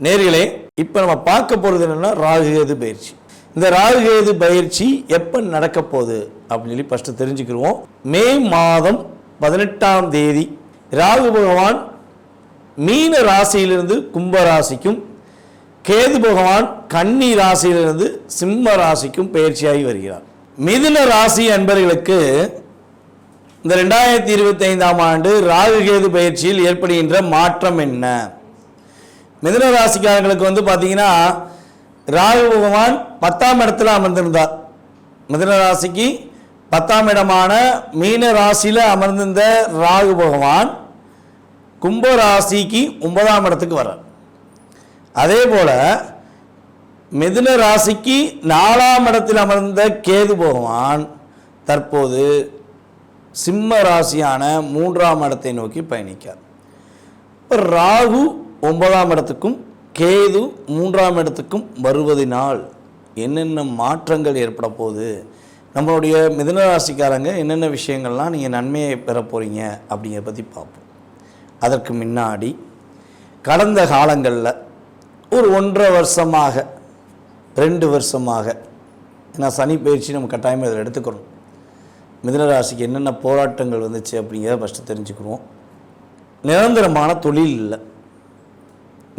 நேர்களே, இப்போ நம்ம பார்க்க போகிறது என்னென்னா ராகுகேது பயிற்சி. இந்த ராகுகேது பயிற்சி எப்போ நடக்க போகுது அப்படின்னு சொல்லி ஃபஸ்ட்டு தெரிஞ்சுக்கிடுவோம். மே மாதம் 18ஆம் தேதி ராகு பகவான் மீன ராசியிலிருந்து கும்ப ராசிக்கும், கேது பகவான் கன்னி ராசியிலிருந்து சிம்ம ராசிக்கும் பயிற்சியாகி வருகிறார். மிதுன ராசி அன்பர்களுக்கு இந்த 2025ஆம் ஆண்டு ராகுகேது பயிற்சியில் ஏற்படுகின்ற மாற்றம் என்ன? மிதுன ராசிக்காரர்களுக்கு பார்த்தீங்கன்னா ராகு பகவான் 10ஆம் இடத்துல அமர்ந்திருந்தார். மிதுன ராசிக்கு 10ஆம் இடமான மீன ராசியில் அமர்ந்திருந்த ராகு பகவான் கும்ப ராசிக்கு 9ஆம் இடத்துக்கு வர்றார். அதே போல் மிதுன ராசிக்கு 4ஆம் இடத்தில் அமர்ந்த கேது பகவான் தற்போது சிம்ம ராசியான 3ஆம் இடத்தை நோக்கி பயணிக்கார். இப்போ ராகு 9ஆம் இடத்துக்கும் கேது 3ஆம் இடத்துக்கும் வருவதனால் என்னென்ன மாற்றங்கள் ஏற்பட போகுது, நம்மளுடைய மிதுன ராசிக்காரங்க என்னென்ன விஷயங்கள்லாம் நீங்கள் நன்மையை பெற போகிறீங்க அப்படிங்கிறத பற்றி பார்ப்போம். அதற்கு முன்னாடி கடந்த காலங்களில் ஒரு 1.5 வருஷமாக 2 வருஷமாக, ஏன்னா சனி பயிற்சி நம்ம கட்டாயமாக இதில் எடுத்துக்கணும், மிதுன ராசிக்கு என்னென்ன போராட்டங்கள் வந்துச்சு அப்படிங்கிறத ஃபஸ்ட்டு தெரிஞ்சுக்கிறோம். நிரந்தரமான தொழில் இல்லை.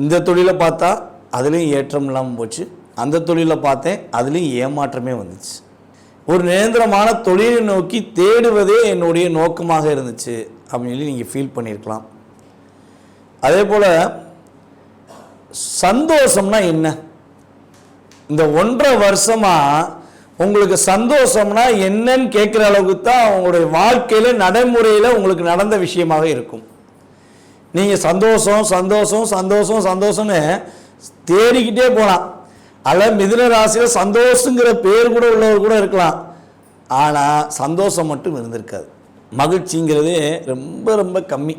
இந்த தொழிலை பார்த்தா அதுலேயும் ஏற்றம் இல்லாமல் போச்சு, அந்த தொழிலை பார்த்தேன் அதுலேயும் ஏமாற்றமே வந்துச்சு. ஒரு நிரந்தரமான தொழிலை நோக்கி தேடுவதே என்னுடைய நோக்கமாக இருந்துச்சு அப்படின்னு சொல்லி நீங்கள் ஃபீல் பண்ணியிருக்கலாம். அதே போல் சந்தோஷம்னா என்ன? இந்த 1.5 வருஷமாக உங்களுக்கு சந்தோஷம்னா என்னன்னு கேட்குற அளவுக்கு தான் உங்களுடைய வாழ்க்கையில் நடைமுறையில் உங்களுக்கு நடந்த விஷயமாக இருக்கும். நீங்கள் சந்தோஷம் சந்தோஷம் சந்தோஷம் சந்தோஷம்னு தேடிக்கிட்டே போகலாம். அதில் மிதுன ராசியில் சந்தோஷங்கிற பேர் கூட உள்ளவர் கூட இருக்கலாம், ஆனால் சந்தோஷம் மட்டும் இருந்திருக்காது. மகிழ்ச்சிங்கிறதே ரொம்ப ரொம்ப கம்மி.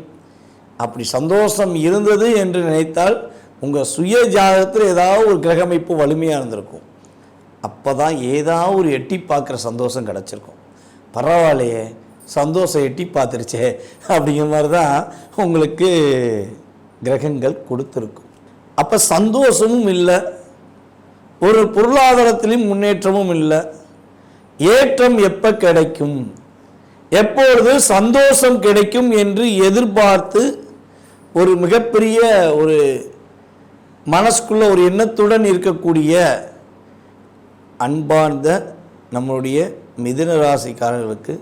அப்படி சந்தோஷம் இருந்தது என்று நினைத்தால் உங்கள் சுய ஜாதகத்தில் ஏதாவது ஒரு கிரகமைப்பு வலிமையாக இருந்திருக்கும். அப்போ தான் ஏதாவது ஒரு எட்டி பார்க்குற சந்தோஷம் கிடச்சிருக்கும். பரவாயில்லையே, சந்தோஷம் எட்டி பார்த்துருச்சே அப்படிங்கிற மாதிரி தான் உங்களுக்கு கிரகங்கள் கொடுத்துருக்கும். அப்போ சந்தோஷமும் இல்லை, ஒரு பொருளாதாரத்திலும் முன்னேற்றமும் இல்லை. ஏற்றம் எப்போ கிடைக்கும், எப்பொழுது சந்தோஷம் கிடைக்கும் என்று எதிர்பார்த்து ஒரு மிகப்பெரிய ஒரு மனசுக்குள்ள ஒரு எண்ணத்துடன் இருக்கக்கூடிய அன்பார்ந்த நம்மளுடைய மிதுன ராசிக்காரர்களுக்கு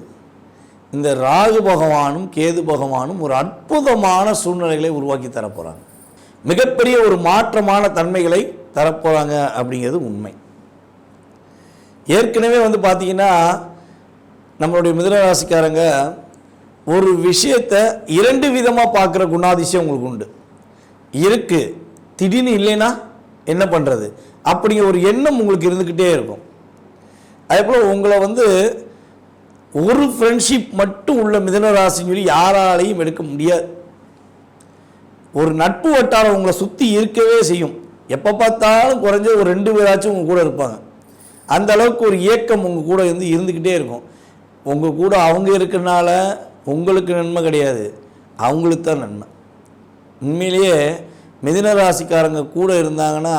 இந்த ராகு பகவானும் கேது பகவானும் ஒரு அற்புதமான சூழ்நிலைகளை உருவாக்கி தரப்போகிறாங்க. மிகப்பெரிய ஒரு மாற்றமான தன்மைகளை தரப்போகிறாங்க அப்படிங்கிறது உண்மை. ஏற்கனவே பார்த்தீங்கன்னா நம்மளுடைய மிதுன ராசிக்காரங்க ஒரு விஷயத்தை 2 விதமாக பார்க்குற குணாதிசயம் உங்களுக்கு உண்டு இருக்குது. திடீர்னு இல்லைன்னா என்ன பண்ணுறது அப்படிங்கிற ஒரு எண்ணம் உங்களுக்கு இருந்துக்கிட்டே இருக்கும். அதே போல் உங்களை ஒரு ஃப்ரெண்ட்ஷிப் மட்டும் உள்ள மிதுன ராசின்னு சொல்லி யாராலையும் எடுக்க முடியாது. ஒரு நட்பு வட்டாரம் உங்களை சுற்றி இருக்கவே செய்யும். எப்போ பார்த்தாலும் குறைஞ்ச ஒரு 2 பேராச்சும் உங்கள் கூட இருப்பாங்க. அந்த அளவுக்கு ஒரு இயக்கம் உங்கள் கூட இருந்துக்கிட்டே இருக்கும். உங்கள் கூட அவங்க இருக்கிறனால உங்களுக்கு நன்மை கிடையாது, அவங்களுக்கு தான் நன்மை. உண்மையிலேயே மிதுன ராசிக்காரங்க கூட இருந்தாங்கன்னா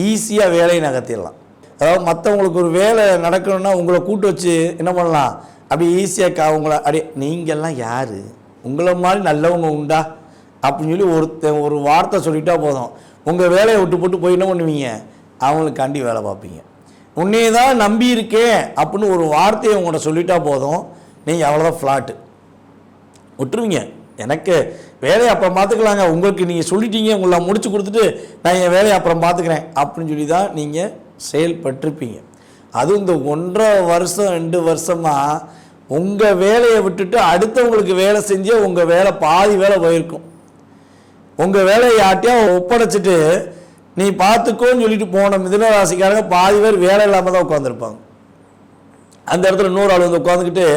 ஈஸியாக வேலையை நகர்த்திடலாம். அதாவது மற்றவங்களுக்கு ஒரு வேலை நடக்கணும்னா உங்களை கூட்டு வச்சு என்ன பண்ணலாம், அப்படி ஈஸியாக அவங்கள அப்படியே நீங்கள்லாம் யார், உங்களை மாதிரி நல்லவங்க உண்டா அப்படின்னு சொல்லி ஒரு வார்த்தை சொல்லிட்டா போதும், உங்கள் வேலையை விட்டு போட்டு போய் என்ன பண்ணுவீங்க, அவங்களுக்காண்டி வேலை பார்ப்பீங்க. உன்னையே தான் நம்பி இருக்கேன் அப்படின்னு ஒரு வார்த்தையை உங்கள்கிட்ட சொல்லிட்டா போதும், நீங்கள் அவ்வளோதான் ஃப்ளாட்டு விட்டுருவீங்க. எனக்கு வேலையை அப்புறம் பார்த்துக்கலாங்க, உங்களுக்கு நீங்கள் சொல்லிட்டீங்க, உங்களை முடிச்சு கொடுத்துட்டு நான் என் வேலையை அப்புறம் பார்த்துக்கிறேன் அப்படின்னு சொல்லி தான் நீங்கள் செயல்பட்டிருப்பீங்க. அதுவும் இந்த 1.5 வருஷம் 2 வருஷமாக உங்கள் வேலையை விட்டுட்டு அடுத்தவங்களுக்கு வேலை செஞ்சே உங்கள் வேலை பாதி வேலை போயிருக்கும். உங்கள் வேலையை யார்ட்டையா ஒப்படைச்சிட்டு நீ பார்த்துக்கோன்னு சொல்லிட்டு போன மிதுன ராசிக்காரங்க பாதி பேர் வேலை இல்லாமல் தான் உட்காந்துருப்பாங்க. அந்த இடத்துல இன்னொரு ஆள் உட்காந்துக்கிட்டு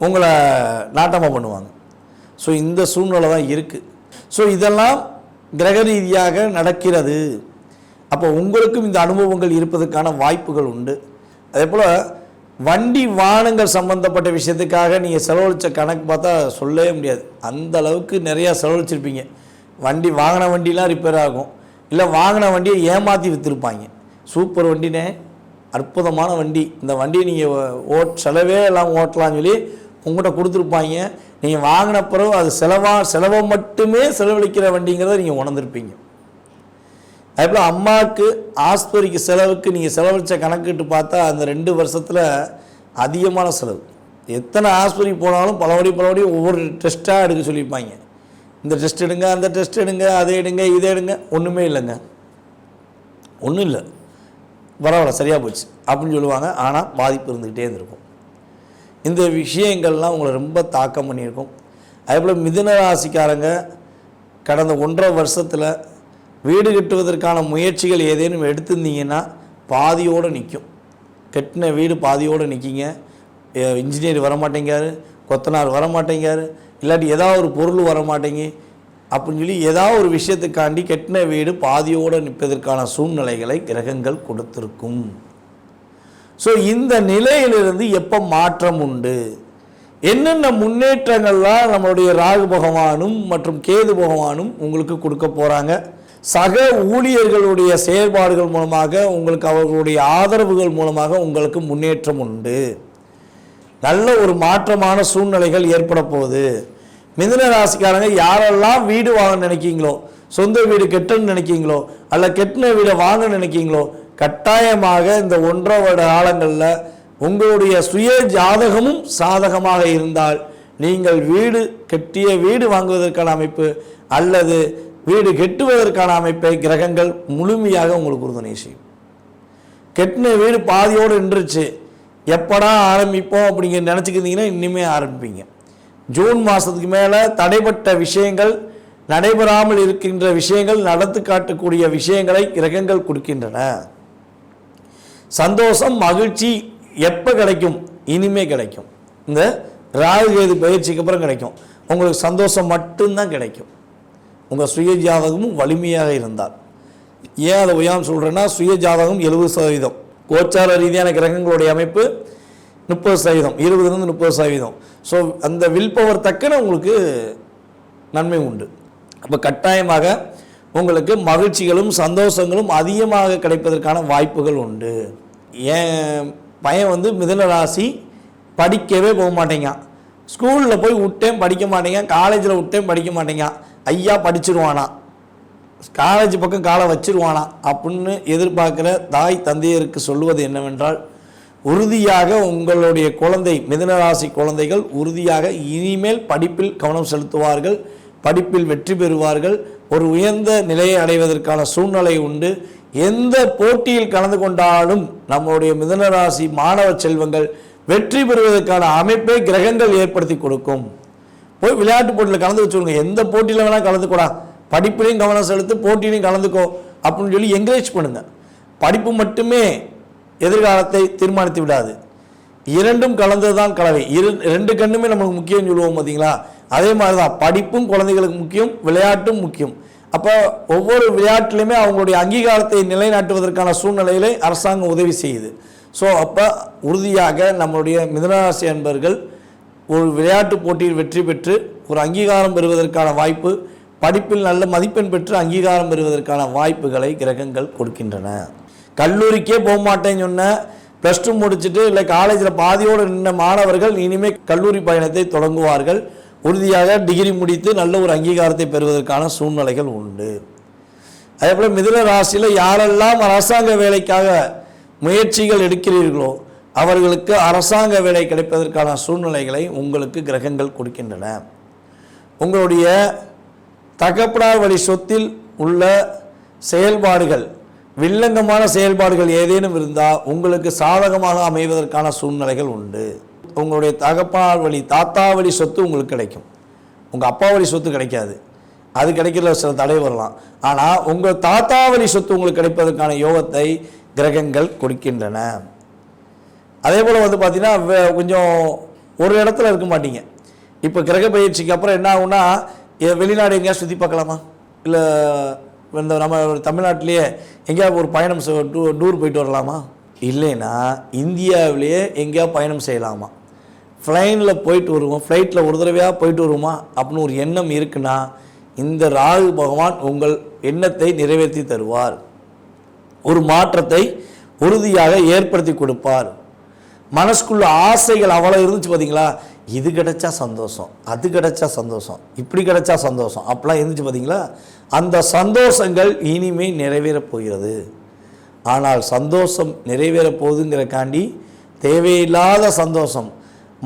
உங்களை நாட்டமாக பண்ணுவாங்க. ஸோ இந்த சூழ்நிலை தான் இருக்குது. ஸோ இதெல்லாம் கிரக ரீதியாக நடக்கிறது. அப்போ உங்களுக்கும் இந்த அனுபவங்கள் இருப்பதற்கான வாய்ப்புகள் உண்டு. அதே போல் வண்டி வாகனங்கள் சம்மந்தப்பட்ட விஷயத்துக்காக நீங்கள் செலவழித்த கணக்கு பார்த்தா சொல்லவே முடியாது. அந்த அளவுக்கு நிறையா செலவழிச்சிருப்பீங்க. வண்டிலாம் ரிப்பேர் ஆகும், இல்லை வாங்கின வண்டியை ஏமாற்றி விற்றுருப்பாங்க. சூப்பர் வண்டினே, அற்புதமான வண்டி, இந்த வண்டியை நீங்கள் செலவே எல்லாம் ஓட்டலாம்னு சொல்லி உங்கள்கிட்ட கொடுத்துருப்பாங்க. நீங்கள் வாங்கின பிறகு அது செலவை மட்டுமே செலவழிக்கிற வண்டிங்கிறத நீங்கள் உணர்ந்துருப்பீங்க. அதுபோல் அம்மாவுக்கு ஆஸ்பத்திரிக்கு செலவுக்கு நீங்கள் செலவழித்த கணக்கிட்டு பார்த்தா அந்த 2 வருஷத்தில் அதிகமான செலவு. எத்தனை ஆஸ்பத்திரி போனாலும் பலபடி ஒவ்வொரு டெஸ்ட்டாக எடுக்க சொல்லியிருப்பாங்க. இந்த டெஸ்ட் எடுங்க, அந்த டெஸ்ட் எடுங்க, அதை எடுங்க, இதை எடுங்க. ஒன்றுமே இல்லைங்க, ஒன்றும் இல்லை, பரவாயில்ல சரியாக போச்சு அப்படின்னு சொல்லுவாங்க. ஆனால் பாதிப்பு இருந்துக்கிட்டே இருந்திருக்கும். இந்த விஷயங்கள்லாம் உங்களை ரொம்ப தாக்கம் பண்ணியிருக்கும். அதேபோல் மிதுன ராசிக்காரங்க கடந்த 1.5 வருஷத்தில் வீடு கட்டுவதற்கான முயற்சிகள் ஏதேனும் எடுத்திருந்தீங்கன்னா பாதியோடு நிற்கும். கட்டின வீடு பாதியோடு நிற்கிங்க. இன்ஜினியர் வரமாட்டேங்காரு, கொத்தனார் வரமாட்டேங்காரு, இல்லாட்டி ஏதாவது ஒரு பொருள் வரமாட்டேங்க அப்படின்னு சொல்லி ஏதாவது ஒரு விஷயத்துக்காண்டி கட்டின வீடு பாதியோடு நிற்பதற்கான சூழ்நிலைகளை கிரகங்கள் கொடுத்துருக்கும். ஸோ இந்த நிலையிலிருந்து எப்போ மாற்றம் உண்டு, என்னென்ன முன்னேற்றங்கள்லாம் நம்மளுடைய ராகு பகவானும் மற்றும் கேது பகவானும் உங்களுக்கு கொடுக்க போகிறாங்க. சக ஊழியர்களுடைய செயல்பாடுகள் மூலமாக உங்களுக்கு, அவர்களுடைய ஆதரவுகள் மூலமாக உங்களுக்கு முன்னேற்றம் உண்டு. நல்ல ஒரு மாற்றமான சூழ்நிலைகள் ஏற்பட போகுது. மிதுன ராசிக்காரங்க யாரெல்லாம் வீடு வாங்க நினைக்கிங்களோ, சொந்த வீடு கெட்டன்னு நினைக்கிங்களோ, அல்ல கெட்டின வீடை வாங்க நினைக்கிங்களோ, கட்டாயமாக இந்த 1.5 வருட காலங்களில் உங்களுடைய சுய ஜாதகமும் சாதகமாக இருந்தால் நீங்கள் கட்டிய வீடு வாங்குவதற்கான அமைப்பு அல்லது வீடு கெட்டுவதற்கான அமைப்பை கிரகங்கள் முழுமையாக உங்களுக்கு உறுதுணை செய்யும். கெட்டின வீடு பாதியோடு நின்றுச்சு, எப்படா ஆரம்பிப்போம் அப்படிங்கிற நினச்சிக்கிட்டீங்கன்னா இனிமே ஆரம்பிப்பீங்க. ஜூன் மாதத்துக்கு மேலே தடைப்பட்ட விஷயங்கள், நடைபெறாமல் இருக்கின்ற விஷயங்கள், நடத்து காட்டக்கூடிய விஷயங்களை கிரகங்கள் கொடுக்கின்றன. சந்தோஷம் மகிழ்ச்சி எப்போ கிடைக்கும்? இனிமே கிடைக்கும். இந்த ராகு கேது பயிற்சிக்கு அப்புறம் கிடைக்கும். உங்களுக்கு சந்தோஷம் மட்டும்தான் கிடைக்கும், உங்கள் சுய ஜாதகமும் வலிமையாக இருந்தால். ஏன் அதை உயான்னு சொல்கிறேன்னா, சுய ஜாதகம் 70%, கோச்சார ரீதியான கிரகங்களுடைய அமைப்பு 30%, 20லிருந்து 30%. ஸோ அந்த வில் பவர் தக்கன உங்களுக்கு நன்மை உண்டு. அப்போ கட்டாயமாக உங்களுக்கு மகிழ்ச்சிகளும் சந்தோஷங்களும் அதிகமாக கிடைப்பதற்கான வாய்ப்புகள் உண்டு. என் பையன் மிதுன ராசி படிக்கவே போக மாட்டேங்க, ஸ்கூலில் போய் விட்டேன் படிக்க மாட்டேங்க, காலேஜில் விட்டேன் படிக்க மாட்டேங்க, ஐயா படிச்சிருவானா, காலேஜ் பக்கம் காலை வச்சிருவானா அப்படின்னு எதிர்பார்க்குற தாய் தந்தையருக்கு சொல்லுவது என்னவென்றால், உறுதியாக உங்களுடைய குழந்தை, மிதுனராசி குழந்தைகள் உறுதியாக இனிமேல் படிப்பில் கவனம் செலுத்துவார்கள், படிப்பில் வெற்றி பெறுவார்கள், ஒரு உயர்ந்த நிலையை அடைவதற்கான சூழ்நிலை உண்டு. எந்த போட்டியில் கலந்து கொண்டாலும் நம்முடைய மிதுனராசி மாணவ செல்வங்கள் வெற்றி பெறுவதற்கான அமைப்பை கிரகங்கள் ஏற்படுத்தி கொடுக்கும். போய் விளையாட்டு போட்டியில் கலந்து வச்சுருங்க, எந்த போட்டியில் வேணால் கலந்துக்கூடா, படிப்புலையும் கவனம் செலுத்து, போட்டியிலையும் கலந்துக்கோ அப்படின்னு சொல்லி என்கரேஜ் பண்ணுங்கள். படிப்பு மட்டுமே எதிர்காலத்தை தீர்மானித்து விடாது, இரண்டும் கலந்தது தான் கலவை. 2 கண்ணுமே நமக்கு முக்கியம் சொல்லுவோம் பார்த்தீங்களா, அதே மாதிரி தான் படிப்பும் குழந்தைகளுக்கு முக்கியம், விளையாட்டும் முக்கியம். அப்போ ஒவ்வொரு விளையாட்டிலையுமே அவங்களுடைய அங்கீகாரத்தை நிலைநாட்டுவதற்கான சூழ்நிலையிலே அரசாங்கம் உதவி செய்யுது. ஸோ அப்போ உறுதியாக நம்மளுடைய மிதுனராசி அன்பர்கள் ஒரு விளையாட்டு போட்டியில் வெற்றி பெற்று ஒரு அங்கீகாரம் பெறுவதற்கான வாய்ப்பு, படிப்பில் நல்ல மதிப்பெண் பெற்று அங்கீகாரம் பெறுவதற்கான வாய்ப்புகளை கிரகங்கள் கொடுக்கின்றன. கல்லூரிக்கே போக மாட்டேன்னு சொன்ன, +2 முடிச்சுட்டு இல்லை காலேஜில் பாதியோடு நின்ற மாணவர்கள் இனிமேல் கல்லூரி பயணத்தை தொடங்குவார்கள். உறுதியாக டிகிரி முடித்து நல்ல ஒரு அங்கீகாரத்தை பெறுவதற்கான சூழ்நிலைகள் உண்டு. அதே போல் மிதுன ராசியில் யாரெல்லாம் அரசாங்க வேலைக்காக முயற்சிகள் எடுக்கிறீர்களோ அவர்களுக்கு அரசாங்க வேலை கிடைப்பதற்கான சூழ்நிலைகளை உங்களுக்கு கிரகங்கள் கொடுக்கின்றன. உங்களுடைய தகப்பனார் வழி சொத்தில் உள்ள செயல்பாடுகள், வில்லங்கமான செயல்பாடுகள் ஏதேனும் இருந்தால் உங்களுக்கு சாதகமாக அமைவதற்கான சூழ்நிலைகள் உண்டு. உங்களுடைய தகப்பனார் வழி தாத்தா வழி சொத்து உங்களுக்கு கிடைக்கும், உங்கள் அப்பா வழி சொத்து கிடைக்காது, அது கிடைக்கிறதுல சில தடை வரலாம். ஆனால் உங்கள் தாத்தா வழி சொத்து உங்களுக்கு கிடைப்பதற்கான யோகத்தை கிரகங்கள் கொடுக்கின்றன. அதே போல் பார்த்தீங்கன்னா கொஞ்சம் ஒரு இடத்துல இருக்க மாட்டீங்க. இப்போ கிரக பயிற்சிக்கு அப்புறம் என்ன ஆகும்னா, வெளிநாடு எங்கேயா சுற்றி பார்க்கலாமா, இல்லை இந்த நம்ம தமிழ்நாட்டிலேயே எங்கேயாவது ஒரு பயணம் டூர் போயிட்டு வரலாமா, இல்லைன்னா இந்தியாவிலேயே எங்கேயா பயணம் செய்யலாமா, ஃப்ளைனில் போயிட்டு வருவோம், ஃப்ளைட்டில் ஒரு தடவையாக போயிட்டு வருவோமா அப்படின்னு ஒரு எண்ணம் இருக்குன்னா, இந்த ராகு பகவான் உங்கள் எண்ணத்தை நிறைவேற்றி தருவார். ஒரு மாற்றத்தை உறுதியாக ஏற்படுத்தி கொடுப்பார். மனசுக்குள்ள ஆசைகள் அவ்வளோ இருந்துச்சு பார்த்தீங்களா, இது கிடைச்சா சந்தோஷம், அது கிடைச்சா சந்தோஷம், இப்படி கிடைச்சா சந்தோஷம், அப்படிலாம் இருந்துச்சு பார்த்தீங்களா, அந்த சந்தோஷங்கள் இனிமே நிறைவேறப் போகிறது. ஆனால் சந்தோஷம் நிறைவேறப் போகுதுங்கிறக்காண்டி தேவையில்லாத சந்தோஷம்,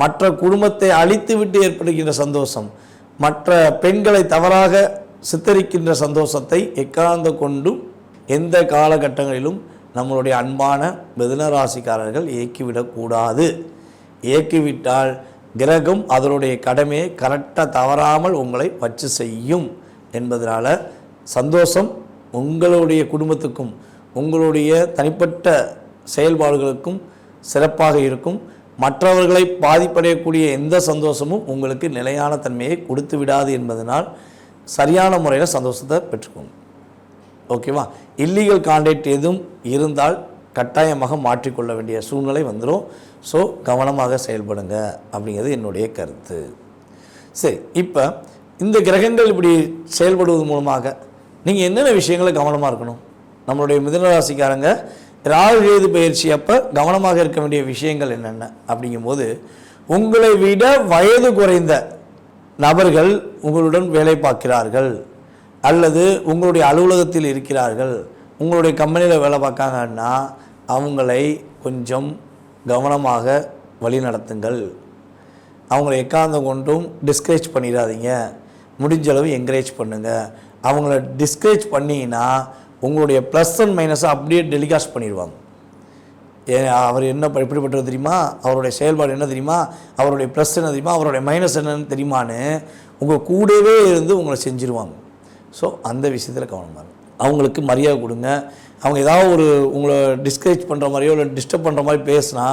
மற்ற குடும்பத்தை அழித்து விட்டு ஏற்படுகின்ற சந்தோஷம், மற்ற பெண்களை தவறாக சித்தரிக்கின்ற சந்தோஷத்தை எக்காந்த கொண்டும் எந்த காலகட்டங்களிலும் நம்மளுடைய அன்பான மிதுன ராசிக்காரர்கள் இயக்கிவிடக்கூடாது. இயக்கிவிட்டால் கிரகம் அதனுடைய கடமையை கரெக்டாக தவறாமல் உங்களை வச்சு செய்யும் என்பதனால சந்தோஷம் உங்களுடைய குடும்பத்துக்கும் உங்களுடைய தனிப்பட்ட செயல்பாடுகளுக்கும் சிறப்பாக இருக்கும். மற்றவர்களை பாதிப்படையக்கூடிய எந்த சந்தோஷமும் உங்களுக்கு நிலையான தன்மையை கொடுத்து விடாது என்பதனால் சரியான முறையில் சந்தோஷத்தை பெற்றுக்கோங்க. ஓகேவா? இல்லீகல் கான்டாக்ட் எதுவும் இருந்தால் கட்டாயமாக மாற்றிக்கொள்ள வேண்டிய சூழ்நிலை வந்துடும். ஸோ கவனமாக செயல்படுங்க அப்படிங்கிறது என்னுடைய கருத்து. சரி, இப்போ இந்த கிரகங்கள் இப்படி செயல்படுவது மூலமாக நீங்கள் என்னென்ன விஷயங்களை கவனமாக இருக்கணும்? நம்மளுடைய மிதுன ராசிக்காரங்க ராகு கேது பயிற்சி அப்போ கவனமாக இருக்க வேண்டிய விஷயங்கள் என்னென்ன அப்படிங்கும்போது, உங்களை விட வயது குறைந்த நபர்கள் உங்களுடன் வேலை பார்க்கிறார்கள் அல்லது உங்களுடைய அலுவலகத்தில் இருக்கிறார்கள், உங்களுடைய கம்பெனியில் வேலை பார்க்காங்கன்னா அவங்களை கொஞ்சம் கவனமாக வழி நடத்துங்கள். அவங்கள எக்காந்தம் கொண்டும் டிஸ்கரேஜ் பண்ணிடாதீங்க. முடிஞ்சளவு என்கரேஜ் பண்ணுங்கள். அவங்கள டிஸ்கரேஜ் பண்ணிங்கன்னா உங்களுடைய ப்ளஸ் அண்ட் மைனஸை அப்படியே டெலிகாஸ்ட் பண்ணிடுவாங்க. அவர் என்ன எப்படிப்பட்டது தெரியுமா, அவருடைய செயல்பாடு என்ன தெரியுமா, அவருடைய ப்ளஸ் என்ன தெரியுமா, அவருடைய மைனஸ் என்னன்னு தெரியுமான்னு உங்கள் கூடவே இருந்து உங்களை செஞ்சுருவாங்க. ஸோ அந்த விஷயத்தில் கவனமாக இருக்கும். அவங்களுக்கு மரியாதை கொடுங்க. அவங்க ஏதாவது ஒரு உங்களை டிஸ்கரேஜ் பண்ணுற மாதிரியோ இல்லை டிஸ்டர்ப் பண்ணுற மாதிரி பேசினா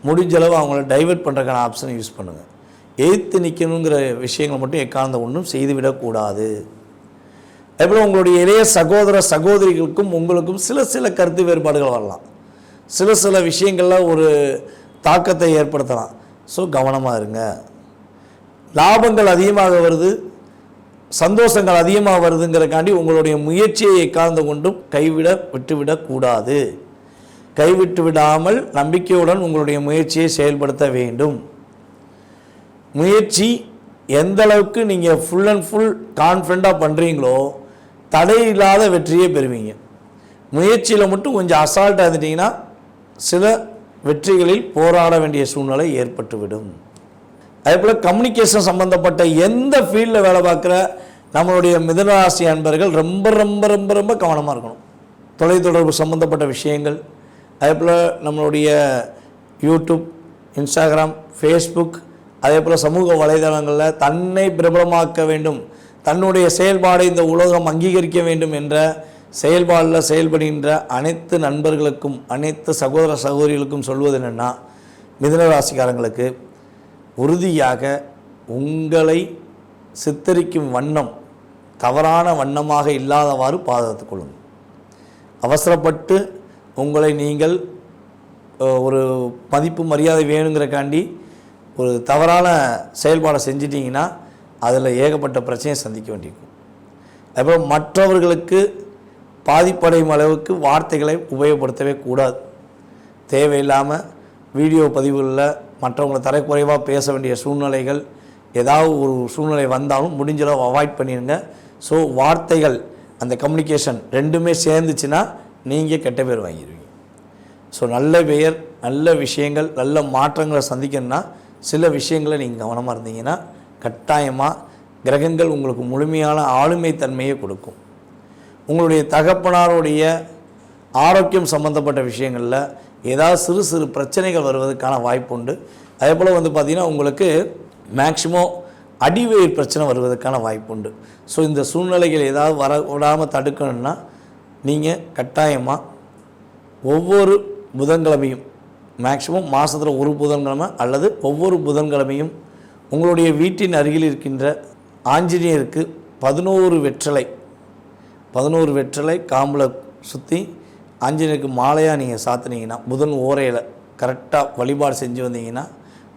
முடிஞ்சளவு அவங்கள டைவெர்ட் பண்ணுறதுக்கான ஆப்ஷனை யூஸ் பண்ணுங்கள். எதிர்த்து நிற்கணுங்கிற விஷயங்களை மட்டும் எக்காந்த ஒன்றும் செய்துவிடக்கூடாது. அதுபோல் உங்களுடைய இளைய சகோதர சகோதரிகளுக்கும் உங்களுக்கும் சில கருத்து வேறுபாடுகள் வரலாம். சில விஷயங்களில் ஒரு தாக்கத்தை ஏற்படுத்தலாம். ஸோ கவனமாக இருங்க. லாபங்கள் அதிகமாக வருது, சந்தோஷங்கள் அதிகமாக வருதுங்கிறக்காண்டி உங்களுடைய முயற்சியை எக்காந்து கொண்டும் விட்டுவிடக்கூடாது. கைவிட்டு விடாமல் நம்பிக்கையுடன் உங்களுடைய முயற்சியை செயல்படுத்த வேண்டும். முயற்சி எந்த அளவுக்கு நீங்கள் ஃபுல் அண்ட் ஃபுல் கான்ஃபிடண்ட்டாக பண்ணுறீங்களோ தடையில்லாத வெற்றியை பெறுவீங்க. முயற்சியில் மட்டும் கொஞ்சம் அசால்ட்டாக இருந்துட்டிங்கன்னா சில வெற்றிகளில் போராட வேண்டிய சூழ்நிலை ஏற்பட்டுவிடும். அதேபோல் கம்யூனிகேஷன் சம்மந்தப்பட்ட எந்த ஃபீல்டில் வேலை பார்க்குற நம்மளுடைய மிதுனராசி அன்பர்கள் ரொம்ப ரொம்ப ரொம்ப ரொம்ப கவனமாக இருக்கணும். தொலைத்தொடர்பு சம்மந்தப்பட்ட விஷயங்கள், அதேபோல் நம்மளுடைய யூடியூப், இன்ஸ்டாகிராம், ஃபேஸ்புக், அதே போல் சமூக வலைதளங்களில் தன்னை பிரபலமாக்க வேண்டும், தன்னுடைய செயல்பாடை இந்த உலகம் அங்கீகரிக்க வேண்டும் என்ற செயல்பாடில் செயல்படுகின்ற அனைத்து நண்பர்களுக்கும் அனைத்து சகோதர சகோதரிகளுக்கும் சொல்வது என்னென்னா, மிதுனராசிக்காரங்களுக்கு உறுதியாக உங்களை சித்தரிக்கும் வண்ணம் தவறான வண்ணமாக இல்லாதவாறு பாதுகாத்துக் கொள்ளுங்கள். அவசரப்பட்டு உங்களை நீங்கள் ஒரு மதிப்பு மரியாதை வேணுங்கிறக்காண்டி ஒரு தவறான செயல்பாடை செஞ்சிட்டிங்கன்னா அதில் ஏகப்பட்ட பிரச்சனையை சந்திக்க வேண்டியிருக்கும். அதுபோல் மற்றவர்களுக்கு பாதிப்படையும் அளவுக்கு வார்த்தைகளை உபயோகப்படுத்தவே கூடாது. தேவையில்லாமல் வீடியோ பதிவுகளில் மற்றவங்களை தரக்குறைவாக பேச வேண்டிய சூழ்நிலைகள் ஏதாவது ஒரு சூழ்நிலை வந்தாலும் முடிஞ்சளவு அவாய்ட் பண்ணிடுங்க. ஸோ வார்த்தைகள், அந்த கம்யூனிகேஷன் ரெண்டுமே சேர்ந்துச்சுன்னா நீங்கள் கெட்ட பேர் வாங்கிடுவீங்க. ஸோ நல்ல பெயர், நல்ல விஷயங்கள், நல்ல மாற்றங்களை சந்திக்கணும்னா சில விஷயங்களை நீங்கள் கவனமாக இருந்தீங்கன்னா கட்டாயமாக கிரகங்கள் உங்களுக்கு முழுமையான ஆளுமை தன்மையை கொடுக்கும். உங்களுடைய தகப்பனாருடைய ஆரோக்கியம் சம்மந்தப்பட்ட விஷயங்களில் ஏதாவது சிறு சிறு பிரச்சனைகள் வருவதற்கான வாய்ப்பு உண்டு. அதே போல் பார்த்திங்கன்னா உங்களுக்கு மேக்சிமம் அடிவயிறு பிரச்சனை வருவதற்கான வாய்ப்பு உண்டு. ஸோ இந்த சூழ்நிலைகள் ஏதாவது விடாமல் தடுக்கணும்னா நீங்கள் கட்டாயமாக ஒவ்வொரு புதன்கிழமையும், மேக்சிமம் மாதத்தில் ஒரு புதன்கிழமை அல்லது ஒவ்வொரு புதன்கிழமையும் உங்களுடைய வீட்டின் அருகில் இருக்கின்ற ஆஞ்சநேயருக்கு 11 வெற்றலை காம்பில் சுற்றி ஆஞ்சநேயருக்கு மாலையாக நீங்கள் சாத்தினீங்கன்னா புதன் ஓரையில் கரெக்டாக வழிபாடு செஞ்சு வந்தீங்கன்னா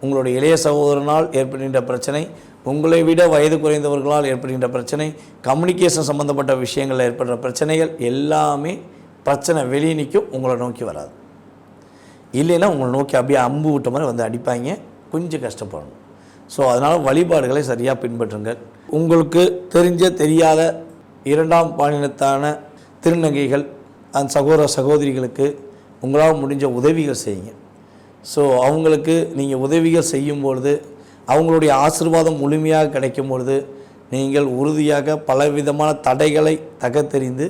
உங்களுடைய இளைய சகோதரனால் ஏற்படுகின்ற பிரச்சனை உங்களை விட வயது குறைந்தவர்களால் ஏற்படுகின்ற பிரச்சனை, கம்யூனிகேஷன் சம்மந்தப்பட்ட விஷயங்களில் ஏற்படுற பிரச்சனைகள் எல்லாமே பிரச்சனை வெளியே நிற்கும், உங்களை நோக்கி வராது. இல்லைன்னா உங்களை நோக்கி அப்படியே அம்பு விட்ட மாதிரி வந்து அடிப்பாங்க, கொஞ்சம் கஷ்டப்படணும். ஸோ அதனால் வழிபாடுகளை சரியாக பின்பற்றுங்கள். உங்களுக்கு தெரிஞ்ச தெரியாத 2ஆம் பாலினத்தான திருநங்கைகள் அந்த சகோதர சகோதரிகளுக்கு உங்களால் முடிஞ்ச உதவிகள் செய்யுங்க. ஸோ அவங்களுக்கு நீங்கள் உதவிகள் செய்யும்பொழுது அவங்களுடைய ஆசீர்வாதம் முழுமையாக கிடைக்கும் பொழுது நீங்கள் உறுதியாக பலவிதமான தடைகளை தகர்த்தெறிந்து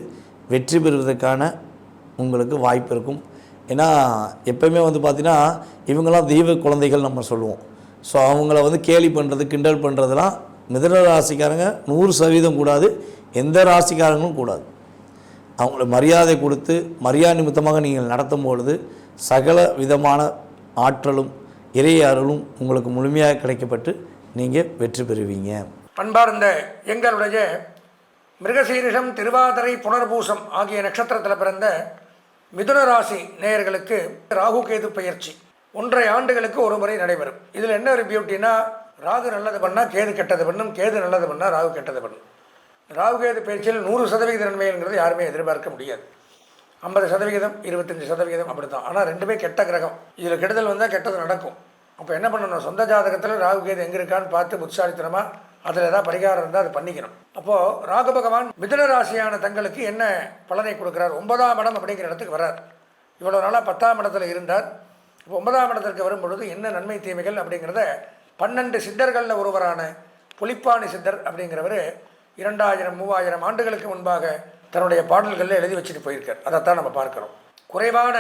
வெற்றி பெறுவதற்கான உங்களுக்கு வாய்ப்பு இருக்கும். ஏன்னா எப்போயுமே வந்து பார்த்திங்கன்னா இவங்களாம் தெய்வ குழந்தைகள் நம்ம சொல்லுவோம். ஸோ அவங்கள வந்து கேலி பண்ணுறது கிண்டல் பண்ணுறதுலாம் மிதுன ராசிக்காரங்க 100% கூடாது, எந்த ராசிக்காரங்களும் கூடாது. அவங்கள மரியாதை கொடுத்து மரியாதை நிமித்தமாக நீங்கள் நடத்தும் பொழுது சகல விதமான ஆற்றலும் இறை அருளும் உங்களுக்கு முழுமையாக கிடைக்கப்பட்டு நீங்கள் வெற்றி பெறுவீங்க. பண்பார்ந்த எங்களுடைய மிருகசீரிஷம், திருவாதிரை, புனர்பூசம் ஆகிய நட்சத்திரத்தில் பிறந்த மிதுன ராசி நேயர்களுக்கு ராகு கேது பயிற்சி 1.5 ஆண்டுகளுக்கு ஒரு முறை நடைபெறும். இதில் என்ன ஒரு பியூட்டினா, ராகு நல்லது பண்ணால் கேது கெட்டது பண்ணும், கேது நல்லது பண்ணால் ராகு கெட்டது பண்ணும். ராகு கேது பயிற்சியில் 100% நன்மைங்கிறது யாருமே எதிர்பார்க்க முடியாது. 50%, 25% அப்படி தான். ஆனால் ரெண்டுமே கெட்ட கிரகம். இதில் கெடுதல் வந்தால் கெட்டது நடக்கும். அப்போ என்ன பண்ணணும், சொந்த ஜாதகத்தில் ராகு கேது எங்கே இருக்கான்னு பார்த்து புத்திசாலித்தனமாக அதில் ஏதாவது பரிகாரம் இருந்தால் அதை பண்ணிக்கணும். அப்போது ராகு பகவான் மிதுன ராசியான தங்களுக்கு என்ன பலனை கொடுக்குறார், 9ஆம் இடம் அப்படிங்கிற இடத்துக்கு வர்றார். இவ்வளோ நாளாக 10ஆம் இடத்துல இருந்தார். இப்போ 9ஆம் இடத்திற்கு வரும்பொழுது என்ன நன்மை தீமைகள் அப்படிங்கிறத 12 சித்தர்களில் ஒருவரான புலிப்பாணி சித்தர் அப்படிங்கிறவர் 2000 3000 ஆண்டுகளுக்கு முன்பாக தன்னுடைய பாடல்களில் எழுதி வச்சுட்டு போயிருக்கார். அதைத்தான் நம்ம பார்க்குறோம். குறைவான